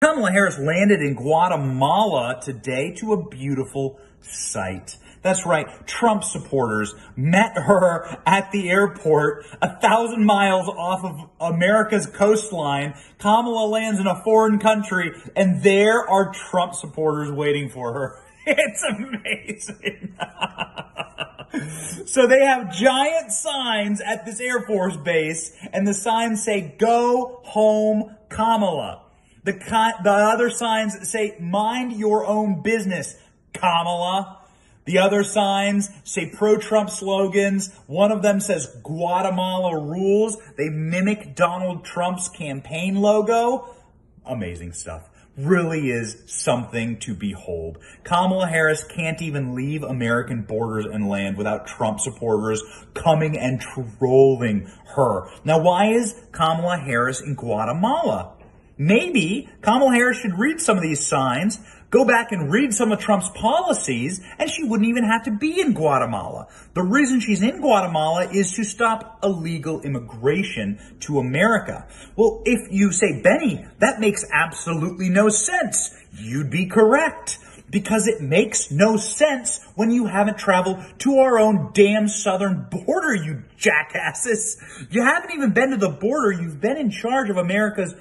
Kamala Harris landed in Guatemala today to a beautiful sight. That's right, Trump supporters met her at the airport 1,000 miles off of America's coastline. Kamala lands in a foreign country, and there are Trump supporters waiting for her. It's amazing. So they have giant signs at this Air Force base, and the signs say, "Go home, Kamala." The other signs say, "Mind your own business, Kamala." The other signs say pro-Trump slogans. One of them says, "Guatemala rules." They mimic Donald Trump's campaign logo. Amazing stuff. Really is something to behold. Kamala Harris can't even leave American borders and land without Trump supporters coming and trolling her. Now, why is Kamala Harris in Guatemala? Maybe Kamala Harris should read some of these signs, go back and read some of Trump's policies, and she wouldn't even have to be in Guatemala. The reason she's in Guatemala is to stop illegal immigration to America. Well, if you say, "Benny, that makes absolutely no sense," you'd be correct. Because it makes no sense when you haven't traveled to our own damn southern border, you jackasses. You haven't even been to the border. You've been in charge of America's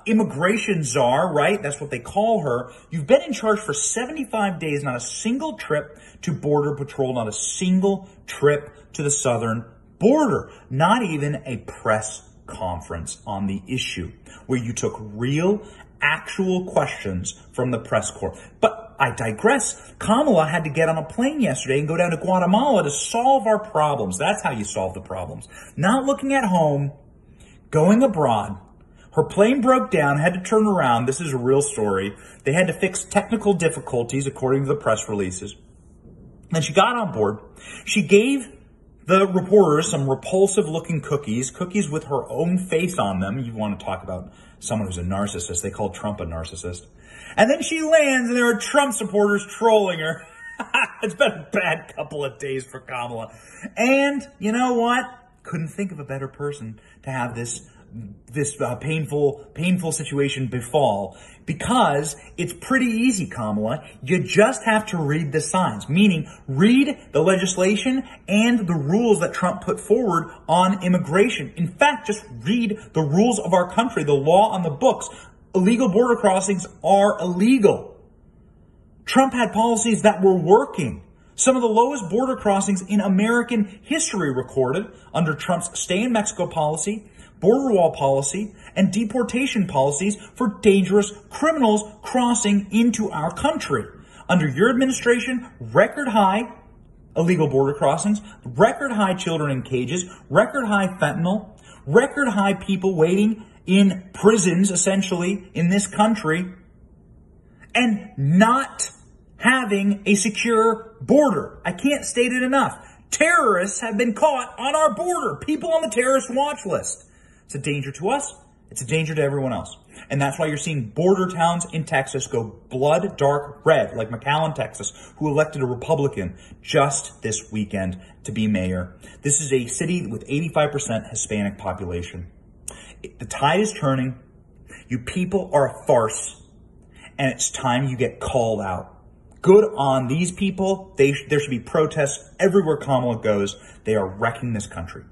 immigration czar, right? That's what they call her. You've been in charge for 75 days, not a single trip to Border Patrol, not a single trip to the southern border, not even a press conference on the issue where you took real, actual questions from the press corps. But I digress. Kamala had to get on a plane yesterday and go down to Guatemala to solve our problems. That's how you solve the problems. Not looking at home, going abroad. Her plane broke down, had to turn around. This is a real story. They had to fix technical difficulties, according to the press releases. Then she got on board. She gave the reporters some repulsive-looking cookies with her own face on them. You want to talk about someone who's a narcissist. They called Trump a narcissist. And then she lands, and there are Trump supporters trolling her. It's been a bad couple of days for Kamala. And you know what? Couldn't think of a better person to have this painful situation befall, because it's pretty easy, Kamala. You just have to read the signs, meaning read the legislation and the rules that Trump put forward on immigration. In fact, just read the rules of our country, the law on the books. Illegal border crossings are illegal. Trump had policies that were working. Some of the lowest border crossings in American history recorded under Trump's stay in Mexico policy, border wall policy, and deportation policies for dangerous criminals crossing into our country. Under your administration, record high illegal border crossings, record high children in cages, record high fentanyl, record high people waiting in prisons, essentially, in this country, and not having a secure border. I can't state it enough. Terrorists have been caught on our border. People on the terrorist watch list. It's a danger to us. It's a danger to everyone else. And that's why you're seeing border towns in Texas go blood dark red, like McAllen, Texas, who elected a Republican just this weekend to be mayor. This is a city with 85% Hispanic population. The tide is turning. You people are a farce. And it's time you get called out. Good on these people. There should be protests everywhere Kamala goes. They are wrecking this country.